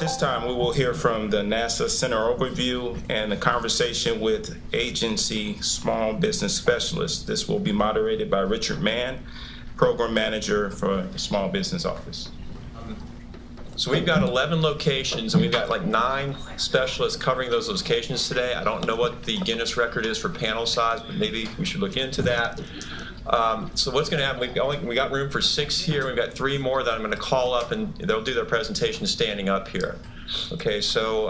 this time, we will hear from the NASA Center Overview and the conversation with Agency Small Business Specialists. This will be moderated by Richard Mann, Program Manager for the Small Business Office. So we've got 11 locations, and we've got like 9 specialists covering those locations today. I don't know what the Guinness record is for panel size, but maybe we should look into that. So what's going to happen, we got room for 6 here. We've got 3 more that I'm going to call up, and they'll do their presentation standing up here. Okay, so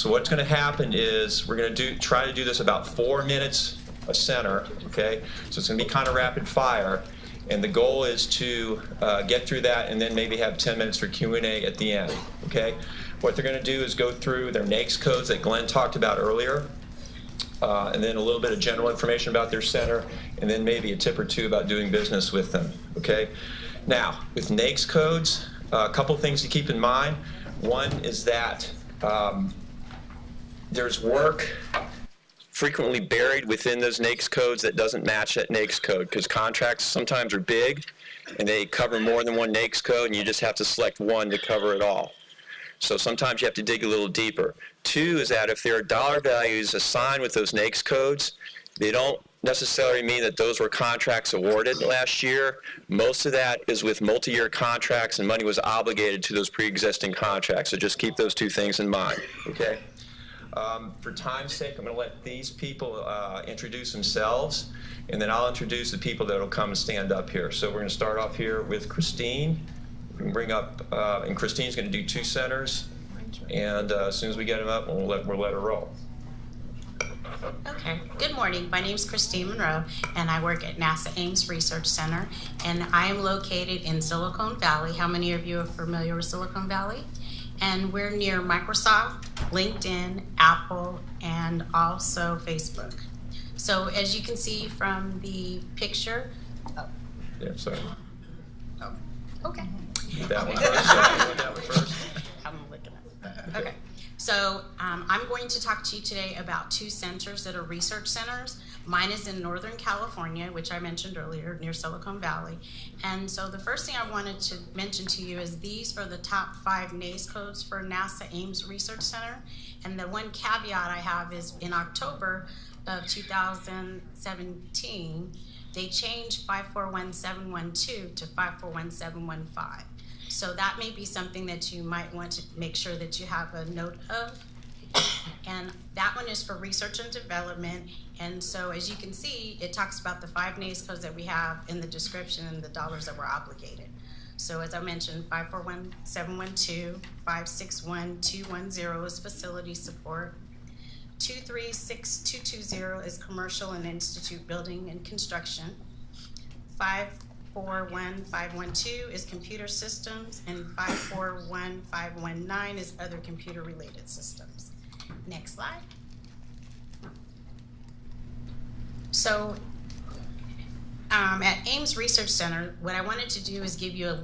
what's going to happen is we're going to try to do this about 4 minutes a center, okay? So it's going to be kind of rapid fire. And the goal is to get through that and then maybe have 10 minutes for Q&A at the end, okay? What they're going to do is go through their NAICS codes that Glenn talked about earlier, and then a little bit of general information about their center, and then maybe a tip or 2 about doing business with them, okay? Now, with NAICS codes, a couple things to keep in mind. One is that there's work frequently buried within those NAICS codes that doesn't match that NAICS code, because contracts sometimes are big and they cover more than one NAICS code, and you just have to select one to cover it all. So sometimes you have to dig a little deeper. 2 is that if there are dollar values assigned with those NAICS codes, they don't necessarily mean that those were contracts awarded last year. Most of that is with multi-year contracts, and money was obligated to those pre-existing contracts. So just keep those 2 things in mind, okay? For time's sake, I'm going to let these people introduce themselves, and then I'll introduce the people that will come and stand up here. So we're going to start off here with Christine. We can bring up, and Christine's going to do 2 centers, and as soon as we get them up, we'll let her roll. Okay, good morning. My name is Christine Monroe, and I work at NASA Ames Research Center, and I am located in Silicon Valley. How many of you are familiar with Silicon Valley? And we're near Microsoft, LinkedIn, Apple, and also Facebook. So as you can see from the picture, Yeah, sorry. oh, okay. That one first. Sorry, that one first. I'm looking at it. Okay. So I'm going to talk to you today about 2 centers that are research centers. Mine is in Northern California, which I mentioned earlier, near Silicon Valley. And so the first thing I wanted to mention to you is these are the top 5 NAICS codes for NASA Ames Research Center. And the one caveat I have is in October of 2017, they changed 541712 to 541715. So that may be something that you might want to make sure that you have a note of. And that one is for research and development. And so as you can see, it talks about the 5 NAICS codes that we have in the description and the dollars that were obligated. So as I mentioned, 541712, 561210 is facility support. 236220 is commercial and institute building and construction. 541512 is computer systems, and 541519 is other computer related systems. Next slide. So at Ames Research Center, what I wanted to do is give you a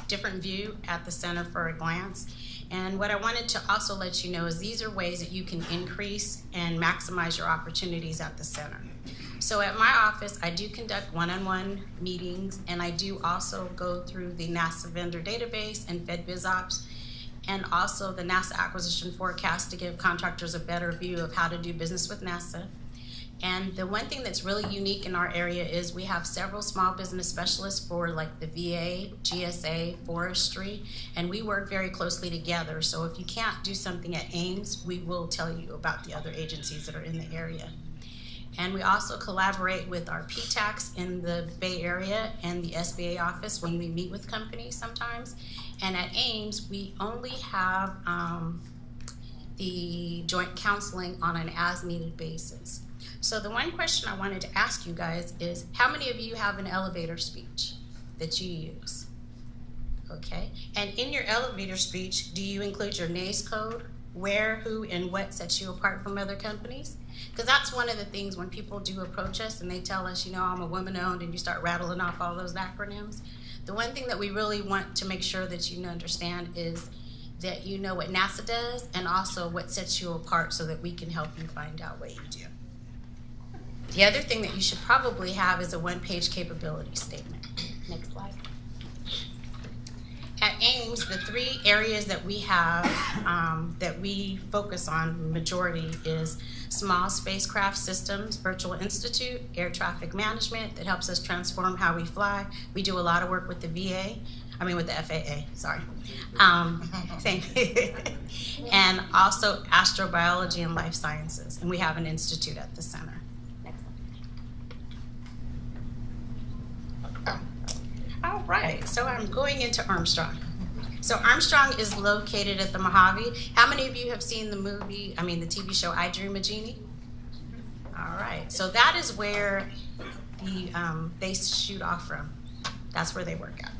different view at the center for a glance. And what I wanted to also let you know is these are ways that you can increase and maximize your opportunities at the center. So at my office, I do conduct one-on-one meetings, and I do also go through the NASA vendor database and FedBizOps, and also the NASA acquisition forecast to give contractors a better view of how to do business with NASA. And the one thing that's really unique in our area is we have several small business specialists for like the VA, GSA, forestry, and we work very closely together. So if you can't do something at Ames, we will tell you about the other agencies that are in the area. And we also collaborate with our PTACs in the Bay Area and the SBA office when we meet with companies sometimes. And at Ames, we only have the joint counseling on an as-needed basis. So the one question I wanted to ask you guys is, how many of you have an elevator speech that you use? Okay, and in your elevator speech, do you include your NAICS code, where, who, and what sets you apart from other companies? Because that's one of the things when people do approach us and they tell us, you know, I'm a woman-owned, and you start rattling off all those acronyms. The one thing that we really want to make sure that you understand is that you know what NASA does and also what sets you apart so that we can help you find out what you do. The other thing that you should probably have is a one-page capability statement. Next slide. at Ames, the three areas that we have that we focus on majority is small spacecraft systems, Virtual Institute, air traffic management that helps us transform how we fly. We do a lot of work with the with the FAA, sorry. Thank you. And also astrobiology and life sciences, and we have an institute at the center. All right, so I'm going into Armstrong. So Armstrong is located at the Mojave. How many of you have seen the TV show I Dream of Jeannie? All right, so that is where they shoot off from. That's where they work at.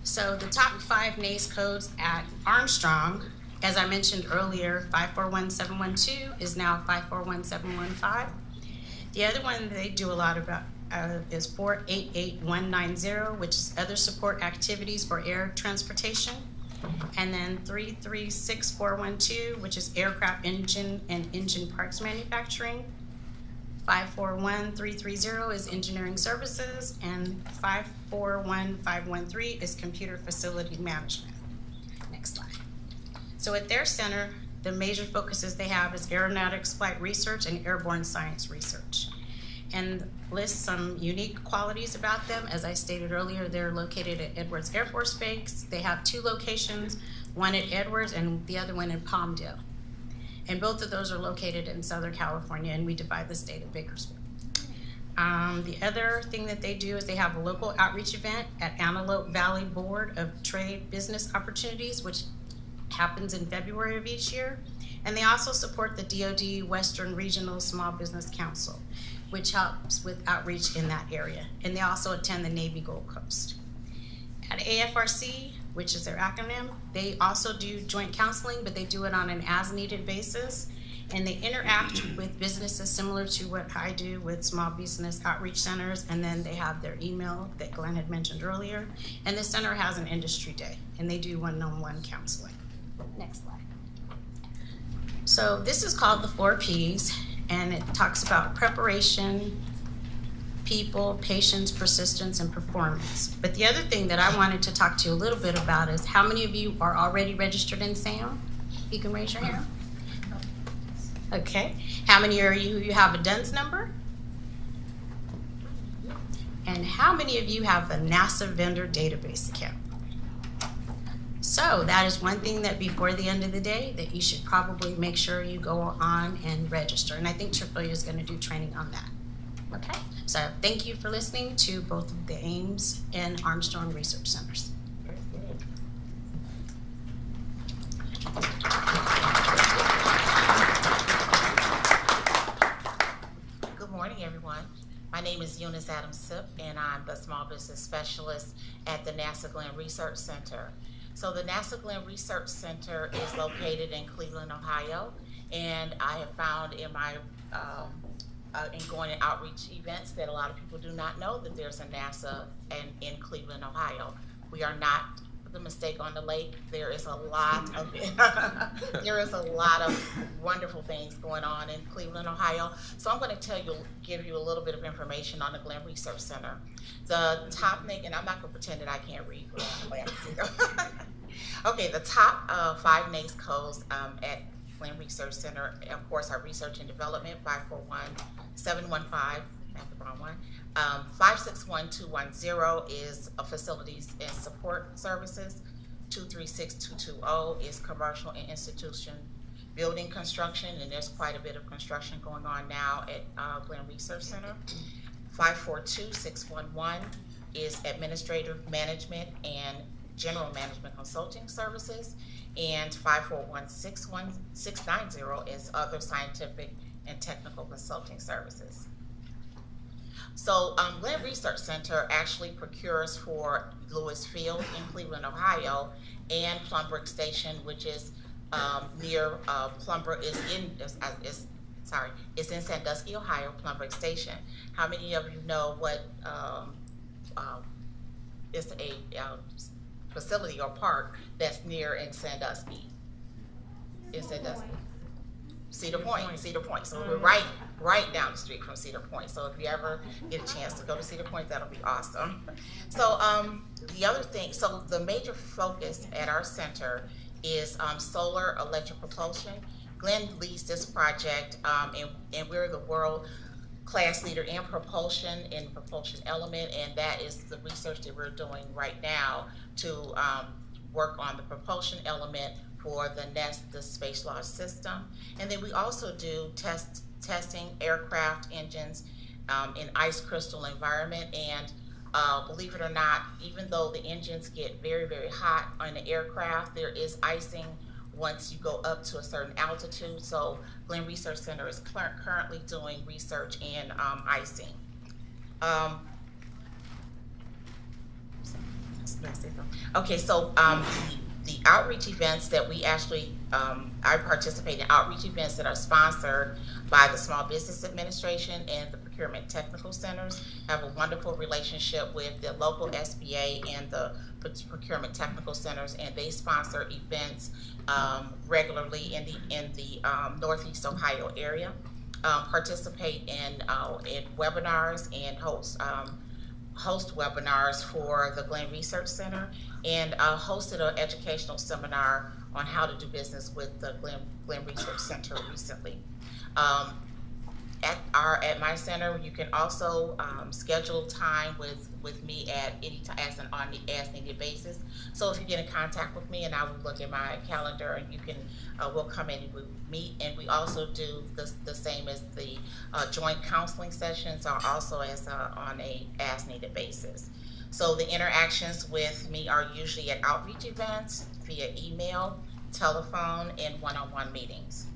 So the top 5 NACE codes at Armstrong, as I mentioned earlier, 541712 is now 541715. The other one they do a lot about is 488190, which is other support activities for air transportation. And then 336412, which is aircraft engine and engine parts manufacturing. 541330 is engineering services, and 541513 is computer facility management. Next slide. So at their center, the major focuses they have is aeronautics flight research and airborne science research, and lists some unique qualities about them. As I stated earlier, they're located at Edwards Air Force Base. They have 2 locations, one at Edwards and the other one in Palmdale. And both of those are located in Southern California, and we divide the state of Bakersfield. The other thing that they do is they have a local outreach event at Antelope Valley Board of Trade Business Opportunities, which happens in February of each year. And they also support the DoD Western Regional Small Business Council, which helps with outreach in that area. And they also attend the Navy Gold Coast. At AFRC, which is their acronym, they also do joint counseling, but they do it on an as-needed basis. And they interact with businesses similar to what I do with small business outreach centers. And then they have their email that Glenn had mentioned earlier. And the center has an industry day, and they do one-on-one counseling. Next slide. So this is called the 4 Ps, and it talks about preparation, people, patience, persistence, and performance. But the other thing that I wanted to talk to you a little bit about is how many of you are already registered in SAM? You can raise your hand. Okay. How many of you have a DUNS number? And how many of you have a NASA vendor database account? So that is one thing that before the end of the day that you should probably make sure you go on and register. And I think Tripoli is going to do training on that. Okay, so thank you for listening to both of the Ames and Armstrong Research Centers. Good morning, everyone. My name is Eunice Adams Sipp, and I'm the Small Business Specialist at the NASA Glenn Research Center. So the NASA Glenn Research Center is located in Cleveland, Ohio, and I have found in my in going to outreach events that a lot of people do not know that there's a NASA in Cleveland, Ohio. We are not the mistake on the lake. There is a lot of wonderful things going on in Cleveland, Ohio. So I'm going to give you a little bit of information on the Glenn Research Center. The top NACE, and I'm not going to pretend that I can't read. Okay, the top 5 NACE codes at Glenn Research Center, of course, our research and development, 541715, not the wrong one. 561210 is facilities and support services. 236220 is commercial and institution building construction, and there's quite a bit of construction going on now at Glenn Research Center. 542611 is administrative management and general management consulting services, and 5416690 is other scientific and technical consulting services. So Glenn Research Center actually procures for Lewis Field in Cleveland, Ohio, and Plumbrook Station, which is near Plumbrook it's in Sandusky, Ohio, Plumbrook Station. How many of you know what is a facility or park that's near in Sandusky? In Sandusky. Cedar Point. So we're right down the street from Cedar Point. So if you ever get a chance to go to Cedar Point, that'll be awesome. So the other thing, so the major focus at our center is solar electric propulsion. Glenn leads this project, and we're the world class leader in propulsion element, and that is the research that we're doing right now to work on the propulsion element for the NEST, the Space Launch System. And then we also do testing aircraft engines in ice crystal environment. And believe it or not, even though the engines get very, very hot on the aircraft, there is icing once you go up to a certain altitude. So Glenn Research Center is currently doing research in icing. Okay, so the outreach events that we actually, I participate in outreach events that are sponsored by the Small Business Administration and the Procurement Technical Centers. Have a wonderful relationship with the local SBA and the Procurement Technical Centers, and they sponsor events regularly in the Northeast Ohio area. Participate in webinars and host webinars for the Glenn Research Center, and hosted an educational seminar on how to do business with the Glenn Research Center recently. At my center, you can also schedule time with me at any time on the as needed basis. So if you get in contact with me, and I will look at my calendar, and you can we'll come in and we'll meet. And we also do the same as the joint counseling sessions are also on a as needed basis. So the interactions with me are usually at outreach events, via email, telephone, and one-on-one meetings.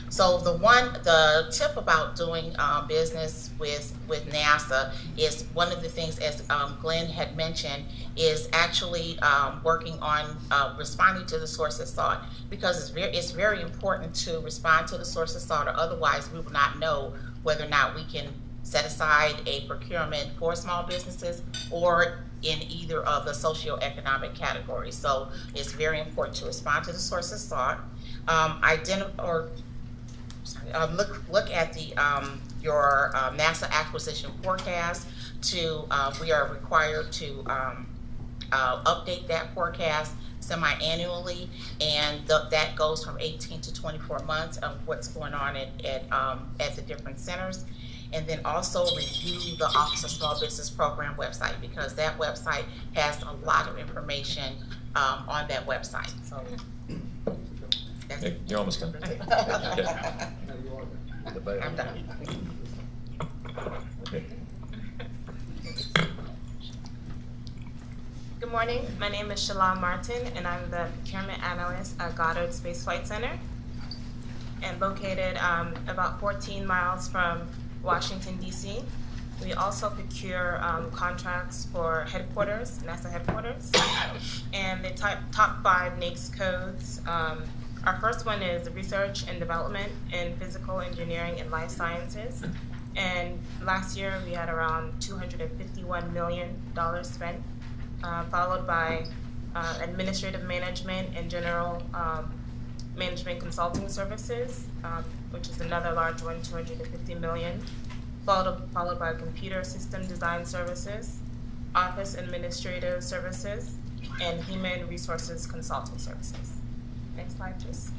So the tip about doing business with NASA is one of the things, as Glenn had mentioned, is actually working on responding to the source of thought, because it's very important to respond to the source of thought, or otherwise we will not know whether or not we can set aside a procurement for small businesses or in either of the socioeconomic categories. So it's very important to respond to the source of thought, look at the your NASA acquisition forecast. We are required to update that forecast semi-annually, and that goes from 18 to 24 months of what's going on at the different centers. And then also review the Office of Small Business Program website, because that website has a lot of information on that website. So that's it. You're almost done. I'm done. Okay. Good morning. My name is Shalom Martin, and I'm the procurement analyst at Goddard Space Flight Center, and located about 14 miles from Washington, D.C. We also procure contracts for headquarters, NASA headquarters, and the top 5 NAICS codes. Our first one is research and development in physical engineering and life sciences. And last year we had around $251 million spent, followed by administrative management and general management consulting services, which is another large one, $250 million, followed by computer system design services, office administrative services, and human resources consulting services. Next slide, please.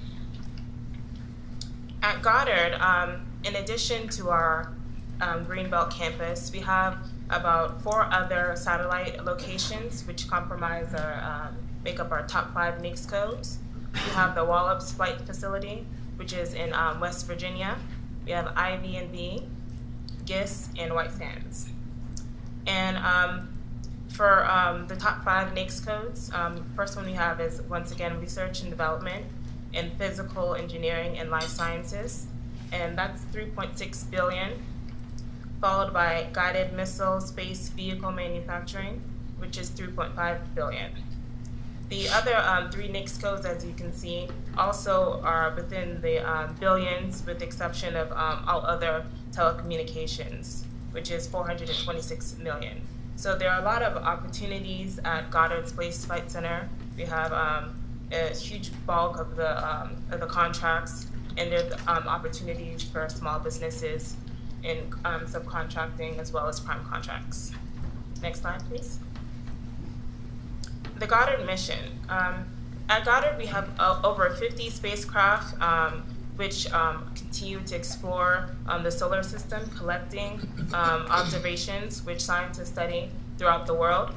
At Goddard, in addition to our Greenbelt campus, we have about 4 other satellite locations which make up our top 5 NAICS codes. We have the Wallops Flight Facility, which is in West Virginia. We have IVNB, GISS, and White Sands. And for the top 5 NAICS codes, first one we have is, once again, research and development in physical engineering and life sciences, and that's $3.6 billion, followed by guided missile space vehicle manufacturing, which is $3.5 billion. The other 3 NAICS codes, as you can see, also are within the billions, with the exception of all other telecommunications, which is $426 million. So there are a lot of opportunities at Goddard Space Flight Center. We have a huge bulk of the contracts, and there's opportunities for small businesses in subcontracting as well as prime contracts. Next slide, please. The Goddard mission. At Goddard, we have over 50 spacecraft which continue to explore the solar system, collecting observations which scientists study throughout the world.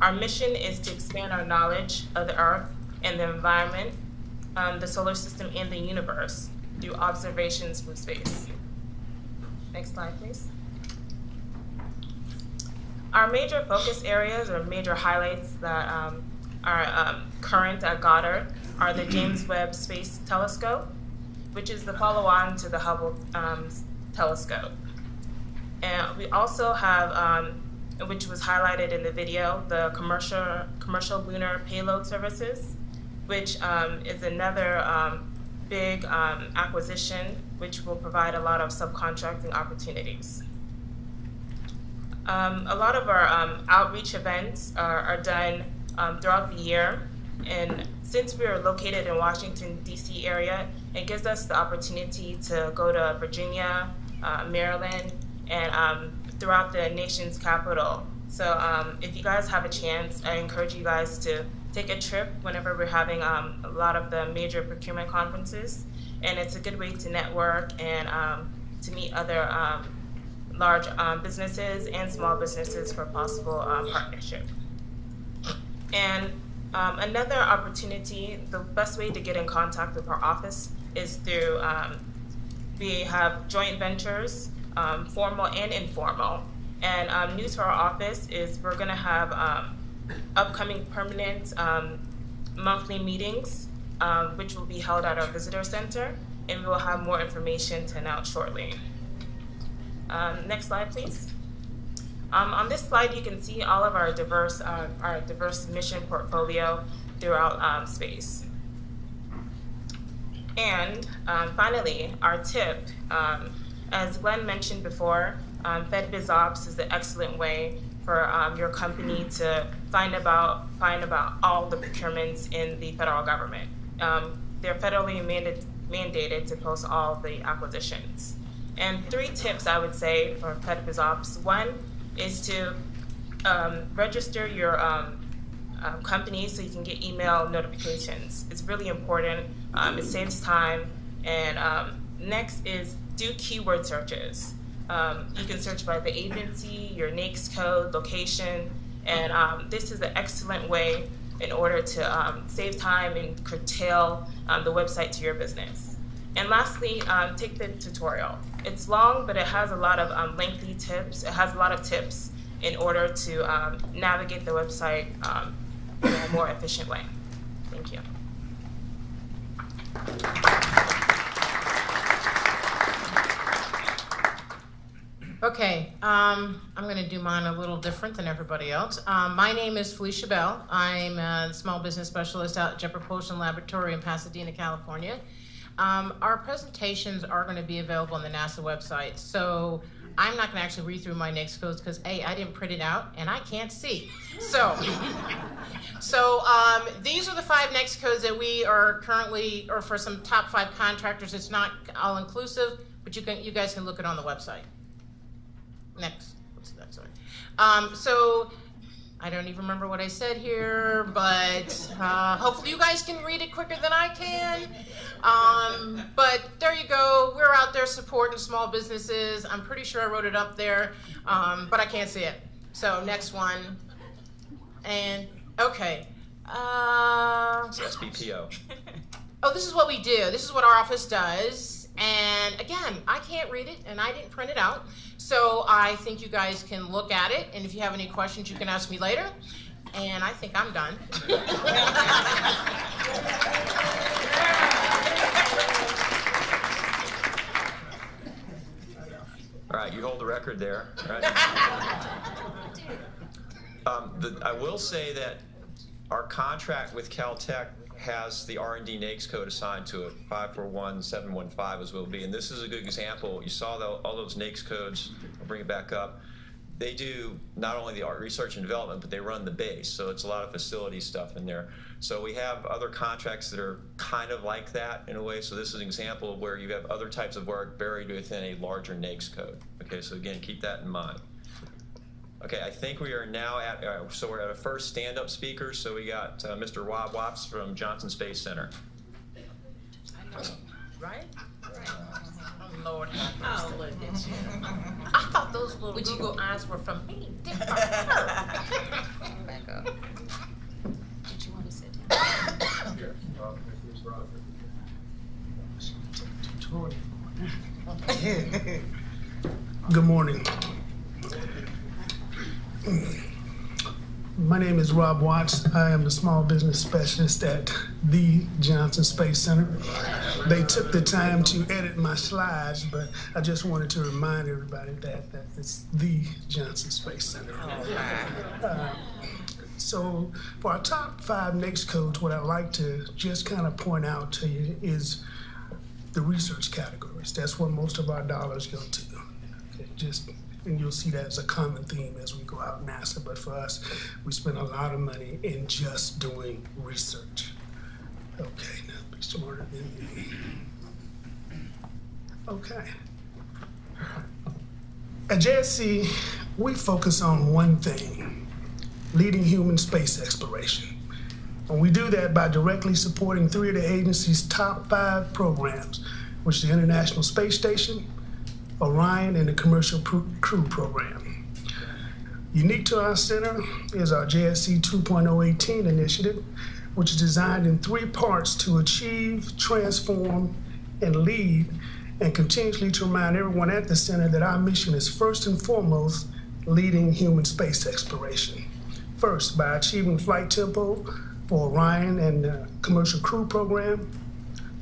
Our mission is to expand our knowledge of the Earth and the environment, the solar system, and the universe through observations from space. Next slide, please. Our major focus areas or major highlights that are current at Goddard are the James Webb Space Telescope, which is the follow-on to the Hubble telescope. And we also have, which was highlighted in the video, the commercial lunar payload services, which is another big acquisition, which will provide a lot of subcontracting opportunities. A lot of our outreach events are done throughout the year, and since we are located in Washington, D.C. area, it gives us the opportunity to go to Virginia, Maryland, and throughout the nation's capital. So if you guys have a chance, I encourage you guys to take a trip whenever we're having a lot of the major procurement conferences, and it's a good way to network and to meet other large businesses and small businesses for possible partnership. And another opportunity, the best way to get in contact with our office is through, we have joint ventures, formal and informal. And new to our office is we're gonna have upcoming permanent monthly meetings, which will be held at our visitor center, and we will have more information to announce shortly. Next slide, please. On this slide, you can see all of our diverse mission portfolio throughout space. And finally, our tip, as Glenn mentioned before, FedBizOps is an excellent way for your company to find about all the procurements in the federal government. They're federally mandated to post all the acquisitions. And 3 tips I would say for FedBizOps. One is to register your company so you can get email notifications. It's really important. It saves time. And next is do keyword searches. You can search by the agency, your NAICS code, location, and this is an excellent way in order to save time and curtail the website to your business. And lastly, take the tutorial. It's long, but it has a lot of lengthy tips. It has a lot of tips in order to navigate the website in a more efficient way. Thank you. Okay, I'm going to do mine a little different than everybody else. My name is Felicia Bell. I'm a small business specialist out at Jet Propulsion Laboratory in Pasadena, California. Our presentations are going to be available on the NASA website, so I'm not going to actually read through my NAICS codes because A, I didn't print it out and I can't see. So these are the 5 NAICS codes that we are currently, or for some top 5 contractors. It's not all inclusive, but you guys can look it on the website. Next. What's that? Sorry. So I don't even remember what I said here, but hopefully you guys can read it quicker than I can. But there you go. We're out there supporting small businesses. I'm pretty sure I wrote it up there, but I can't see it. So next one. And okay. It's SBPO. Oh, this is what we do. This is what our office does. And again, I can't read it, and I didn't print it out. So I think you guys can look at it, and if you have any questions, you can ask me later. And I think I'm done. All right, you hold the record there. Right? I will say that our contract with Caltech has the R&D NAICS code assigned to it, 541715 as will be. And this is a good example. You saw all those NAICS codes. I'll bring it back up. they do not only the art research and development, but they run the base. So it's a lot of facility stuff in there. So we have other contracts that are kind of like that in a way. So this is an example of where you have other types of work buried within a larger NAICS code. Okay, so again, keep that in mind. Okay, I think we are now at, so we're at a first stand-up speaker. So we got Mr. Rob Watts from Johnson Space Center. Right? Oh, Lord have mercy. Oh, look at you. I thought those little Google eyes were from me. They're from her. Back up. Did you want to sit down? Good morning. My name is Rob Watts. I am the small business specialist at the Johnson Space Center. They took the time to edit my slides, but I just wanted to remind everybody that it's the Johnson Space Center. So for our top 5 NAICS codes, what I'd like to just kind of point out to you is the research categories. That's where most of our dollars go to. Okay, and you'll see that as a common theme as we go out NASA, but for us, we spend a lot of money in just doing research. Okay, now be smarter than me. Okay. At JSC, we focus on one thing: leading human space exploration. And we do that by directly supporting 3 of the agency's top 5 programs, which is the International Space Station, Orion, and the Commercial Crew Program. Unique to our center is our JSC 2.018 initiative, which is designed in 3 parts to achieve, transform, and lead, and continuously to remind everyone at the center that our mission is first and foremost leading human space exploration. First, by achieving flight tempo for Orion and the Commercial Crew Program,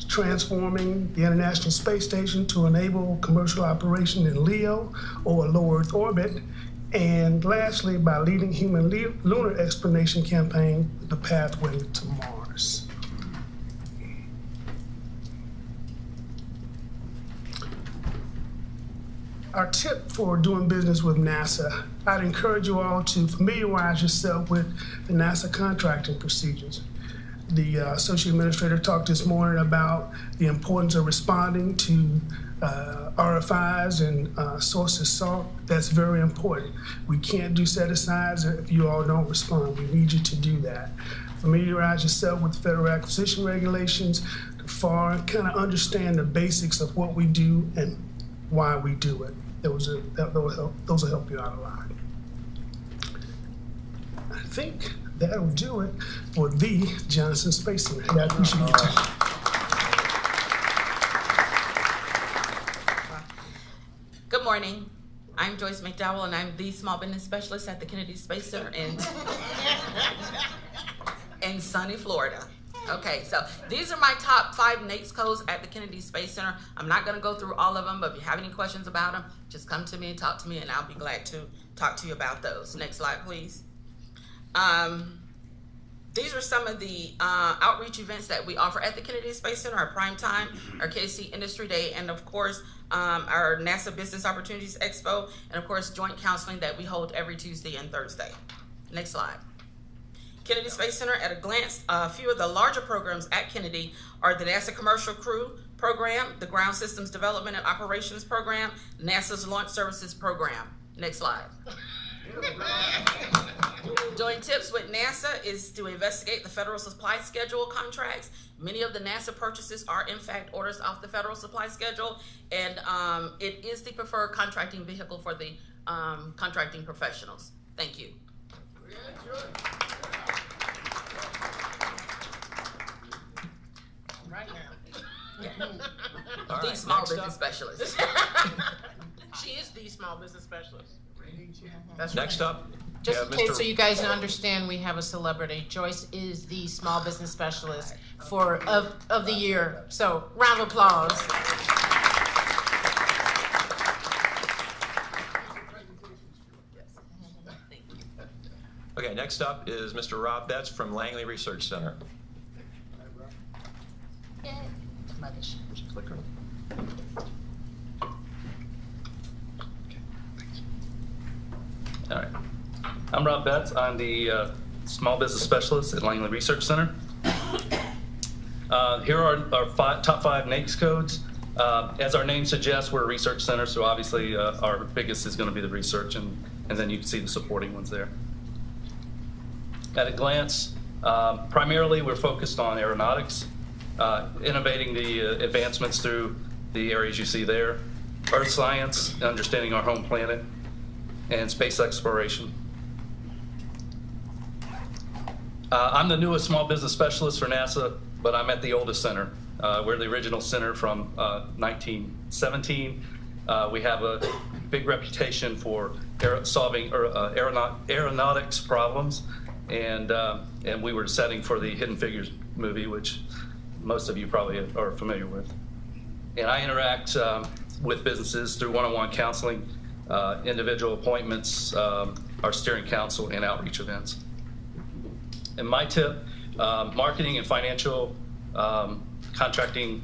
transforming the International Space Station to enable commercial operation in LEO, or low Earth orbit, and lastly, by leading human lunar exploration campaign, The Pathway to Mars. Our tip for doing business with NASA: I'd encourage you all to familiarize yourself with the NASA contracting procedures. The Associate Administrator talked this morning about the importance of responding to RFIs and sources sought. That's very important. We can't do set-asides if you all don't respond. We need you to do that. Familiarize yourself with federal acquisition regulations to kind of understand the basics of what we do and why we do it. Those will help you out a lot. I think that'll do it for the Johnson Space Center. I appreciate your time. Good morning. I'm Joyce McDowell, and I'm the small business specialist at the Kennedy Space Center in sunny Florida. Okay, so these are my top 5 NAICS codes at the Kennedy Space Center. I'm not going to go through all of them, but if you have any questions about them, just come to me and talk to me, and I'll be glad to talk to you about those. Next slide, please. These are some of the outreach events that we offer at the Kennedy Space Center: our Prime Time, our KC Industry Day, and of course, our NASA Business Opportunities Expo, and of course, joint counseling that we hold every Tuesday and Thursday. Next slide. Kennedy Space Center at a glance. A few of the larger programs at Kennedy are the NASA Commercial Crew Program, the Ground Systems Development and Operations Program, NASA's Launch Services Program. Next slide. Doing tips with NASA is to investigate the federal supply schedule contracts. Many of the NASA purchases are in fact orders off the federal supply schedule, and it is the preferred contracting vehicle for the contracting professionals. Thank you. Right now. Yeah. All The right, small next business up. specialist. She is the small business specialist. That's Next up, Just we in have case so you guys understand, we have a celebrity. Joyce is the small business specialist of the year. So round of applause. Okay, next up is Mr. Rob Betts from Langley Research Center. Clicker. I'm Rob Betts. I'm the Small Business Specialist at Langley Research Center. Here are our top 5 NAICS codes. As our name suggests, we're a research center, so obviously our biggest is going to be the research, and then you can see the supporting ones there. At a glance, primarily we're focused on aeronautics, innovating the advancements through the areas you see there, earth science, understanding our home planet, and space exploration. I'm the newest small business specialist for NASA, but I'm at the oldest center. We're the original center from 1917. We have a big reputation for solving aeronautics problems, and we were setting for the Hidden Figures movie, which most of you probably are familiar with. And I interact with businesses through one-on-one counseling, individual appointments, our steering council, and outreach events. And my tip, marketing and financial contracting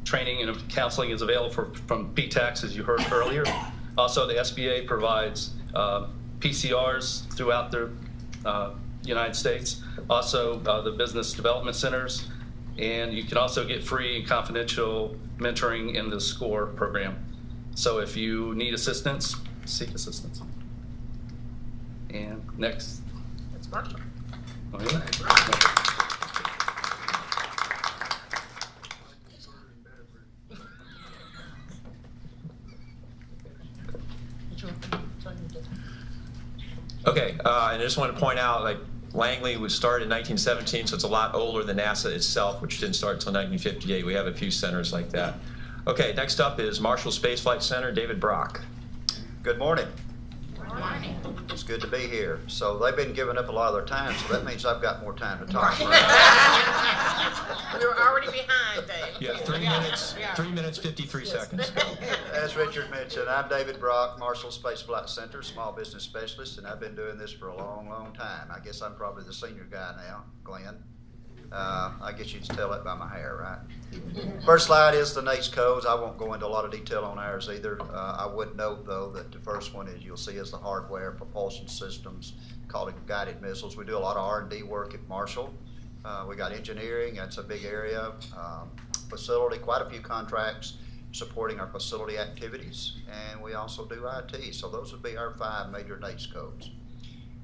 training and counseling is available from PTAX, as you heard earlier. Also, the SBA provides PCRs throughout the United States. Also, the business development centers. And you can also get free and confidential mentoring in the SCORE program. So if you need assistance, seek assistance. And next. That's Marshall. Oh, yeah. Okay, and I just want to point out, like, Langley was started in 1917, so it's a lot older than NASA itself, which didn't start until 1958. We have a few centers like that. Okay, next up is Marshall Space Flight Center, David Brock. Good morning. It's good to be here. So they've been giving up a lot of their time, so that means I've got more time to talk. We were already behind, Dave. Yeah, 3 minutes, 3 minutes, 53 seconds. Go. As Richard mentioned, I'm David Brock, Marshall Space Flight Center, small business specialist, and I've been doing this for a long, long time. I guess I'm probably the senior guy now, Glenn. I guess you can tell that by my hair, right? First slide is the NAICS codes. I won't go into a lot of detail on ours either. I would note, though, that the first one is you'll see is the hardware, propulsion systems, called it guided missiles. We do a lot of R&D work at Marshall. We got engineering, that's a big area. Facility, quite a few contracts supporting our facility activities. And we also do IT. So those would be our 5 major NAICS codes.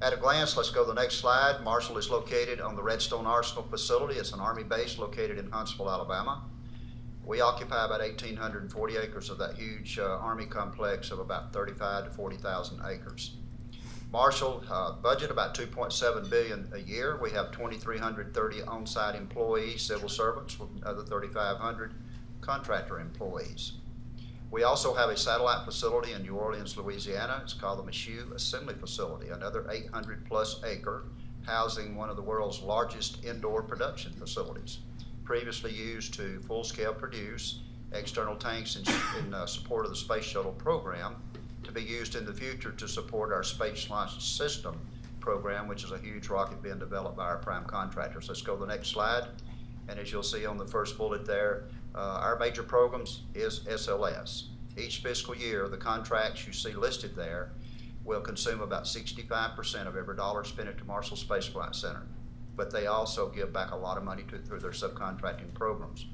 At a glance, let's go to the next slide. Marshall is located on the Redstone Arsenal facility. It's an Army base located in Huntsville, Alabama. We occupy about 1,840 acres of that huge Army complex of about 35 to 40,000 acres. Marshall budget about $2.7 billion a year. We have 2,330 on-site employees, civil servants, with another 3,500 contractor employees. We also have a satellite facility in New Orleans, Louisiana. It's called the Michoud Assembly Facility, another 800-plus acre, housing one of the world's largest indoor production facilities, previously used to full-scale produce external tanks in support of the Space Shuttle program, to be used in the future to support our Space Launch System program, which is a huge rocket being developed by our prime contractors. Let's go to the next slide. And as you'll see on the first bullet there, our major programs is SLS. Each fiscal year, the contracts you see listed there will consume about 65% of every dollar spent at the Marshall Space Flight Center. But they also give back a lot of money through their subcontracting programs.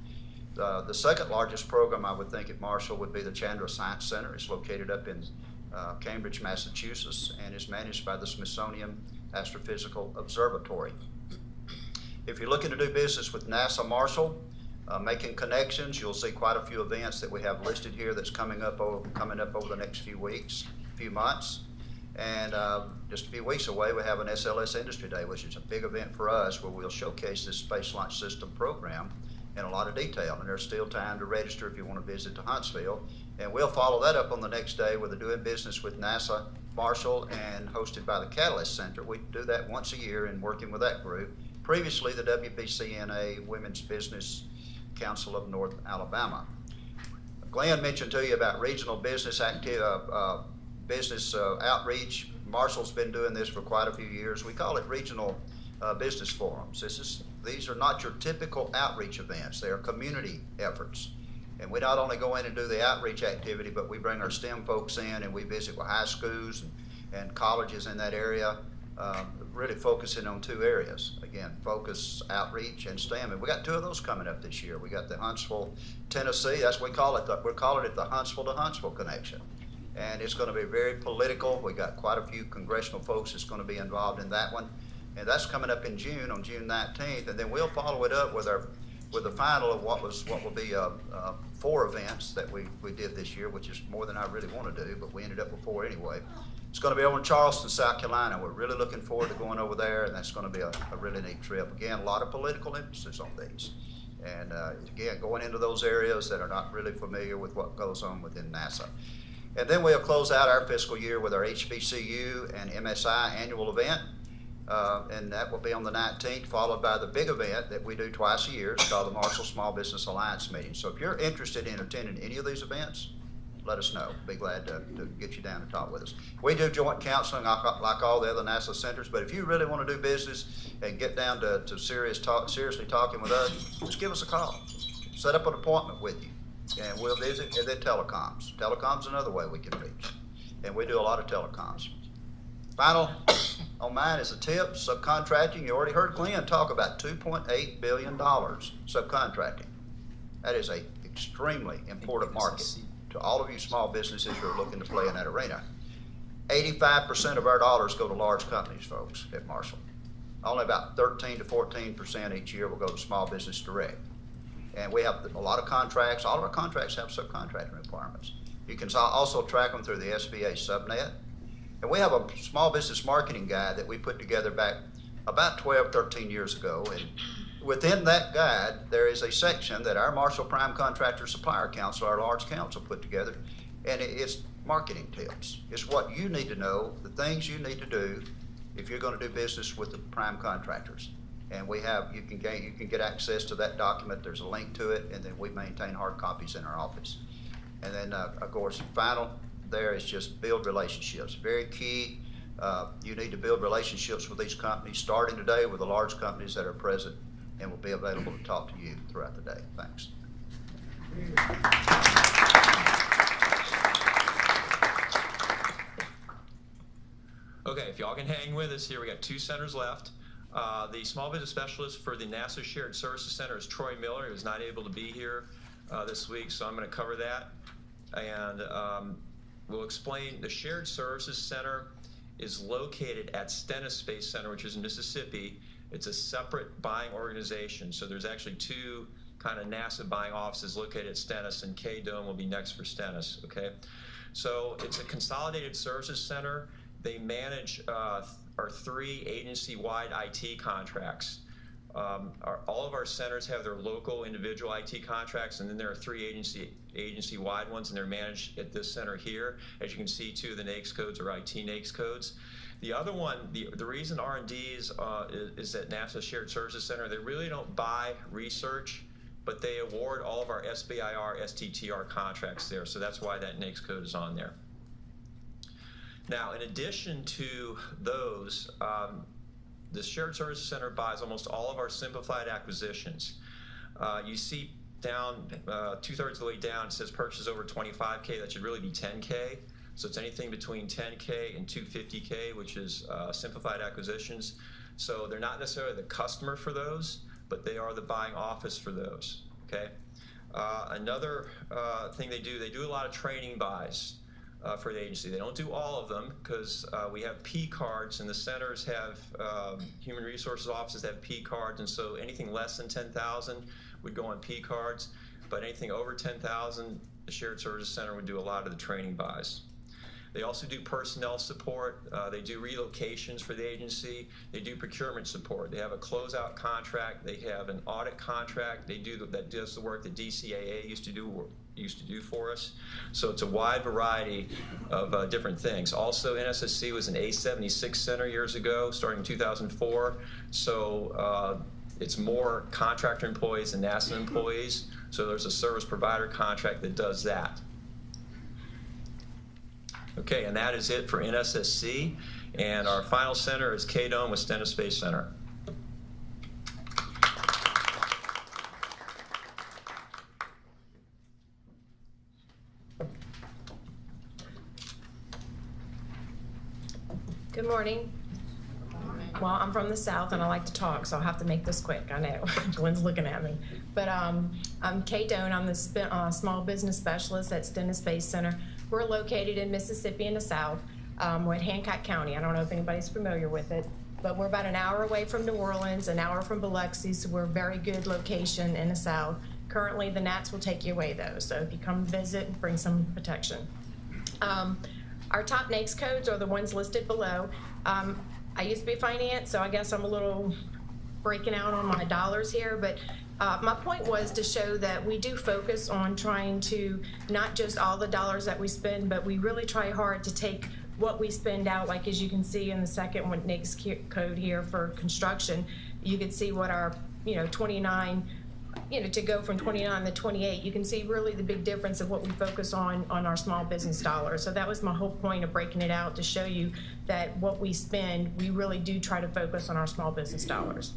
The second largest program I would think at Marshall would be the Chandra Science Center. It's located up in Cambridge, Massachusetts, and is managed by the Smithsonian Astrophysical Observatory. If you're looking to do business with NASA Marshall, making connections, you'll see quite a few events that we have listed here that's coming up over the next few weeks, few months. And just a few weeks away, we have an SLS Industry Day, which is a big event for us, where we'll showcase this Space Launch System program in a lot of detail. And there's still time to register if you want to visit to Huntsville. And we'll follow that up on the next day with a Doing Business with NASA Marshall, and hosted by the Catalyst Center. We do that once a year in working with that group. Previously, the WBCNA Women's Business Council of North Alabama. Glenn mentioned to you about regional business outreach. Marshall's been doing this for quite a few years. We call it regional business forums. These are not your typical outreach events. They are community efforts. And we not only go in and do the outreach activity, but we bring our STEM folks in and we visit with high schools and colleges in that area. really focusing on two areas. Again, focus, outreach, and STEM. And we got 2 of those coming up this year. We got the Huntsville, Tennessee. That's what we call it. We're calling it the Huntsville to Huntsville connection. And it's going to be very political. We got quite a few congressional folks that's going to be involved in that one. And that's coming up in June, on June 19th. And then we'll follow it up with the final of what will be 4 events that we did this year, which is more than I really want to do, but we ended up with 4 anyway. It's going to be over in Charleston, South Carolina. We're really looking forward to going over there, and that's going to be a really neat trip. Again, a lot of political emphasis on these. And again, going into those areas that are not really familiar with what goes on within NASA. And then we'll close out our fiscal year with our HBCU and MSI annual event. And that will be on the 19th, followed by the big event that we do twice a year. It's called the Marshall Small Business Alliance meeting. So if you're interested in attending any of these events, let us know. Be glad to get you down and talk with us. We do joint counseling like all the other NASA centers, but if you really want to do business and get down to seriously talking with us, just give us a call. Set up an appointment with you, and we'll visit. And then telecoms. Telecoms another way we can reach, and we do a lot of telecoms. Final on mine is the tips, subcontracting. You already heard Glenn talk about $2.8 billion subcontracting. That is an extremely important market to all of you small businesses who are looking to play in that arena. 85% of our dollars go to large companies, folks, at Marshall. Only about 13 to 14% each year will go to small business direct. And we have a lot of contracts. All of our contracts have subcontracting requirements. You can also track them through the SBA subnet. And we have a small business marketing guide that we put together back about 12, 13 years ago. And within that guide, there is a section that our Marshall Prime Contractor Supplier Council, our large council, put together. And it's marketing tips. It's what you need to know, the things you need to do if you're going to do business with the prime contractors. And you can get access to that document. There's a link to it, and then we maintain hard copies in our office. And then, of course, final there is just build relationships. Very key. You need to build relationships with these companies, starting today with the large companies that are present and will be available to talk to you throughout the day. Thanks. Okay, if y'all can hang with us here, we got 2 centers left. The small business specialist for the NASA Shared Services Center is Troy Miller. He was not able to be here this week, so I'm going to cover that. And we'll explain the Shared Services Center is located at Stennis Space Center, which is in Mississippi. It's a separate buying organization. So there's actually 2 kind of NASA buying offices located at Stennis, and K-Dome will be next for Stennis, okay? So it's a consolidated services center. They manage our 3 agency-wide IT contracts. All of our centers have their local individual IT contracts, and then there are 3 agency-wide ones, and they're managed at this center here. As you can see, 2 of the NAICS codes are IT NAICS codes. The other one, the reason R&Ds is at NASA Shared Services Center, they really don't buy research, but they award all of our SBIR, STTR contracts there, so that's why that NAICS code is on there. Now, in addition to those, the Shared Services Center buys almost all of our simplified acquisitions. You see down, 2/3 of the way down, it says purchases over $25K. That should really be $10K. So it's anything between $10K and $250K, which is simplified acquisitions. So they're not necessarily the customer for those, but they are the buying office for those, okay? Another thing they do a lot of training buys. For the agency. They don't do all of them because we have P cards, and the centers have, human resources offices have P cards, and so anything less than 10,000 would go on P cards, but anything over 10,000, the Shared Services Center would do a lot of the training buys. They also do personnel support. They do relocations for the agency. They do procurement support. They have a closeout contract. They have an audit contract. That does the work that DCAA used to do for us. So it's a wide variety of different things. Also, NSSC was an A76 center years ago, starting in 2004. So it's more contractor employees than NASA employees. So there's a service provider contract that does that. Okay, and that is it for NSSC. And our final center is K-Dome with Stennis Space Center. Good morning. Well, I'm from the South and I like to talk, so I'll have to make this quick. I know, Glenn's looking at me. But I'm Kay Doan. I'm the small business specialist at Stennis Space Center. We're located in Mississippi in the South. We're in Hancock County. I don't know if anybody's familiar with it, but we're about an hour away from New Orleans, an hour from Biloxi, so we're a very good location in the South. Currently, the gnats will take you away though, so if you come visit, bring some protection. Our top NAICS codes are the ones listed below. I used to be finance, so I guess I'm a little breaking out on my dollars here, but my point was to show that we do focus on trying to not just all the dollars that we spend, but we really try hard to take what we spend out, like as you can see in the second one, NAICS code here for construction, you can see what our, 29, to go from 29 to 28, you can see really the big difference of what we focus on our small business dollars. So that was my whole point of breaking it out, to show you that what we spend, we really do try to focus on our small business dollars.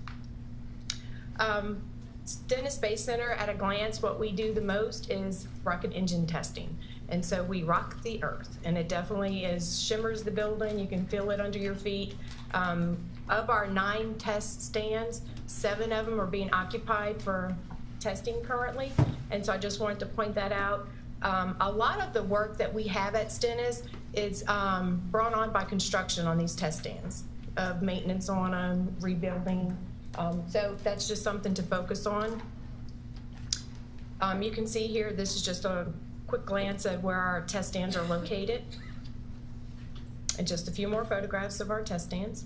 Stennis Space Center, at a glance, what we do the most is rocket engine testing. And so we rock the earth, and it definitely shimmers the building. You can feel it under your feet. Of our 9 test stands, 7 of them are being occupied for testing currently. And so I just wanted to point that out. A lot of the work that we have at Stennis is brought on by construction on these test stands, of maintenance on them, rebuilding. So that's just something to focus on. You can see here, this is just a quick glance at where our test stands are located. And just a few more photographs of our test stands.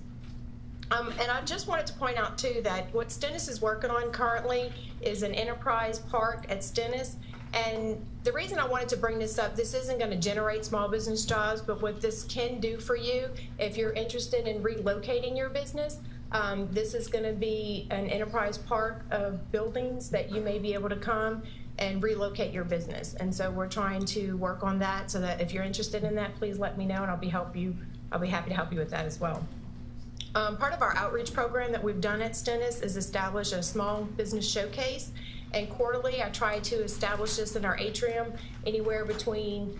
And I just wanted to point out too that what Stennis is working on currently is an enterprise park at Stennis. And the reason I wanted to bring this up, this isn't going to generate small business jobs, but what this can do for you, if you're interested in relocating your business, this is going to be an enterprise park of buildings that you may be able to come and relocate your business. And so we're trying to work on that, so that if you're interested in that, please let me know, and I'll be happy to help you with that as well. Part of our outreach program that we've done at Stennis is establish a small business showcase. And quarterly, I try to establish this in our atrium. Anywhere between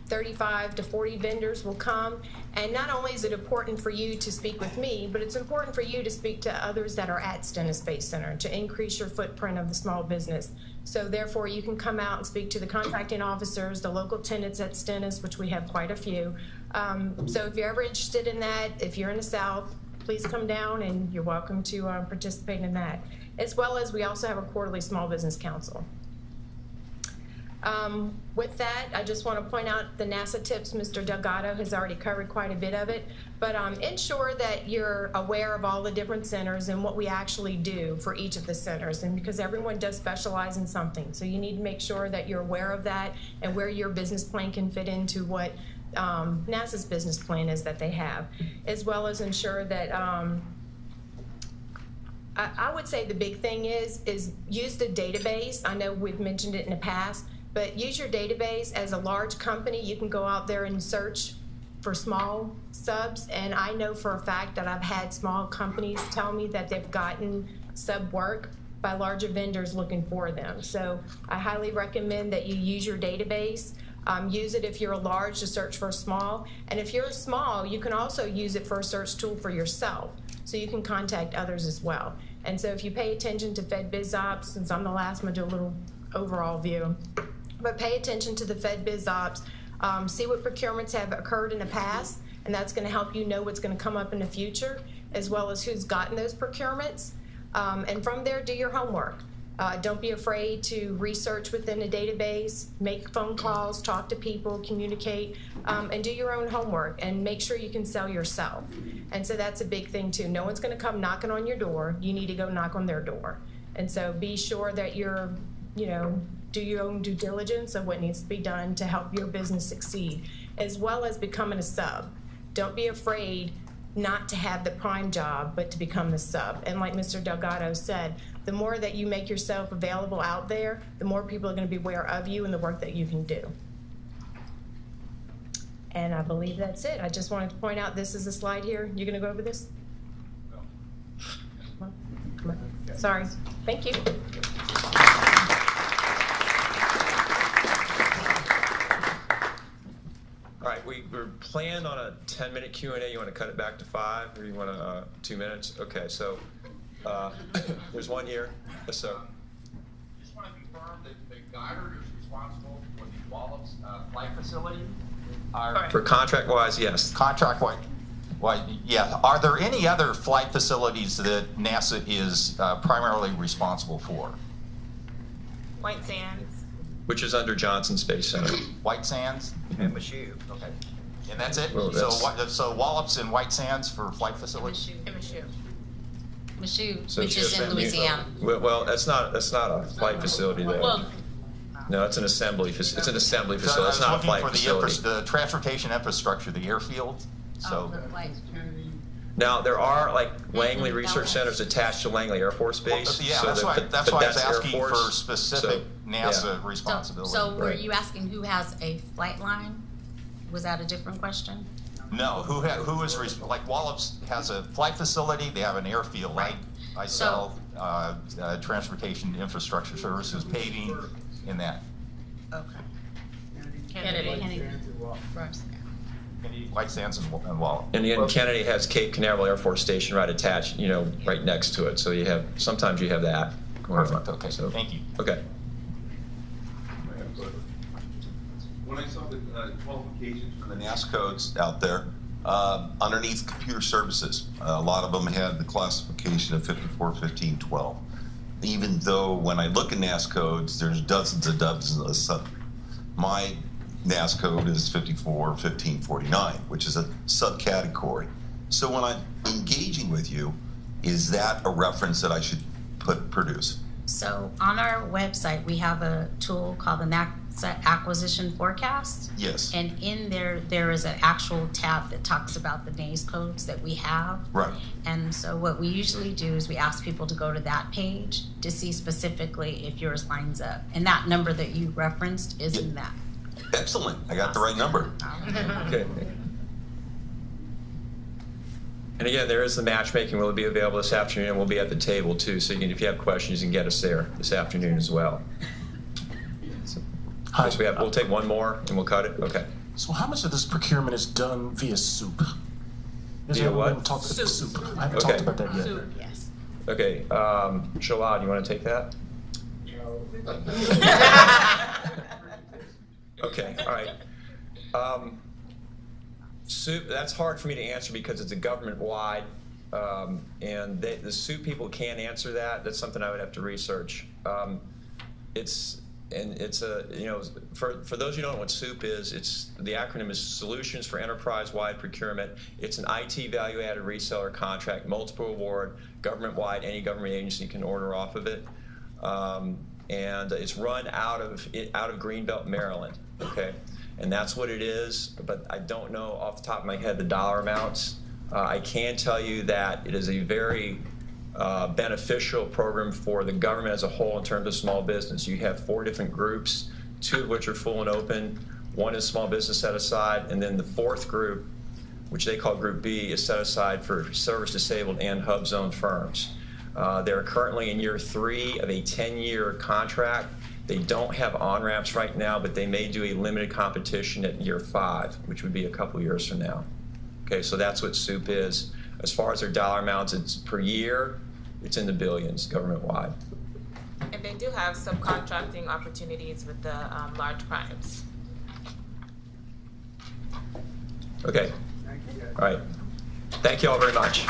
35 to 40 vendors will come. And not only is it important for you to speak with me, but it's important for you to speak to others that are at Stennis Space Center to increase your footprint of the small business. So therefore, you can come out and speak to the contracting officers, the local tenants at Stennis, which we have quite a few. So if you're ever interested in that, if you're in the South, please come down, and you're welcome to participate in that. As well as we also have a quarterly small business council. With that, I just want to point out the NASA tips. Mr. Delgado has already covered quite a bit of it, but ensure that you're aware of all the different centers and what we actually do for each of the centers, and because everyone does specialize in something. So you need to make sure that you're aware of that and where your business plan can fit into what NASA's business plan is that they have, as well as ensure that I would say the big thing is use the database. I know we've mentioned it in the past, but use your database. As a large company, you can go out there and search for small subs, and I know for a fact that I've had small companies tell me that they've gotten sub work by larger vendors looking for them. So I highly recommend that you use your database. Use it if you're a large to search for a small, and if you're a small, you can also use it for a search tool for yourself, so you can contact others as well. And so if you pay attention to FedBizOpps, since I'm the last one to do a little overall view, but pay attention to the FedBizOpps, see what procurements have occurred in the past, and that's going to help you know what's going to come up in the future, as well as who's gotten those procurements. And from there, do your homework. Don't be afraid to research within the database, make phone calls, talk to people, communicate, and do your own homework, and make sure you can sell yourself. And so that's a big thing too. No one's going to come knocking on your door. You need to go knock on their door. And so be sure that you're, do your own due diligence of what needs to be done to help your business succeed, as well as becoming a sub. Don't be afraid not to have the prime job, but to become the sub. And like Mr. Delgado said, the more that you make yourself available out there, the more people are going to be aware of you and the work that you can do. And I believe that's it. I just wanted to point out, this is a slide here. You're going to go over this? Come on. Sorry. Thank you. All right, we're planned on a 10-minute Q&A. You want to cut it back to 5, or you want 2 minutes? Okay, so there's one here. Yes, sir. Just want to confirm that the guider is responsible for the Wallops flight facility. For contract-wise, yes. Contract-wise, yeah. Are there any other flight facilities that NASA is primarily responsible for? White Sands. Which is under Johnson Space Center. White Sands? And Michoud. Okay. And that's it? Well, that's- So Wallops and White Sands for flight facilities? MSU. Michoud, So which is in Louisiana. Well, that's not a flight facility though. Well, No, it's an assembly. It's an assembly So I facility. was It's not a looking flight for facility. the transportation infrastructure, the airfield. So Now there are like Langley Research Centers attached to Langley Air Force Base. yeah, so that's why but I was that's Air asking for Force, specific so, NASA yeah. responsibility. So were Right. you asking who has a flight line? Was that a different question? No, who is like Wallops has a flight facility. They have an airfield. I sell transportation infrastructure services, paving, in that. Okay. Kennedy. White Sands and Wallops. And again, Kennedy has Cape Canaveral Air Force Station right attached, right next to it. So sometimes you have that going on. Perfect. Okay. So, Thank you. Okay. When I saw the qualifications for the NASA codes out there, underneath computer services, a lot of them had the classification of 54, 15, 12. Even though when I look at NASA codes, there's dozens of sub. My NASA code is 54, 15, 49, which is a subcategory. So when I'm engaging with you, is that a reference that I should produce? So on our website, we have a tool called the NASA Acquisition Forecast. Yes. And in there is an actual tab that talks about the NAIS codes that we have. Right. And so what we usually do is we ask people to go to that page to see specifically if yours lines up. And that number that you referenced is in that. Excellent. I got the right number. Okay. And again, there is the matchmaking will be available this afternoon. We'll be at the table too, so if you have questions, you can get us there this afternoon as well. So, we'll take one more and we'll cut it. Okay. So how much of this procurement is done via soup? Via what? Soup. I haven't Okay. talked about that yet. Yes. Okay. Shalad, you want to take that? Okay. All right. SOUP, that's hard for me to answer because it's a government-wide, and the SOUP people can't answer that. That's something I would have to research. For those who don't know what SOUP is, the acronym is Solutions for Enterprise-Wide Procurement. It's an IT value-added reseller contract, multiple award, government-wide. Any government agency can order off of it, and it's run out of Greenbelt, Maryland. Okay. And that's what it is, but I don't know off the top of my head the dollar amounts. I can tell you that it is a very beneficial program for the government as a whole in terms of small business. You have 4 different groups, 2 of which are full and open. 1 is small business set aside, and then the 4th group, which they call Group B, is set aside for service disabled and hub zone firms. They're currently in year 3 of a 10-year contract. They don't have on-ramps right now, but they may do a limited competition at year 5, which would be a couple years from now. Okay, so that's what SOUP is. As far as their dollar amounts, it's per year, it's in the billions government-wide. And they do have subcontracting opportunities with the large primes. Okay. All right. Thank you all very much.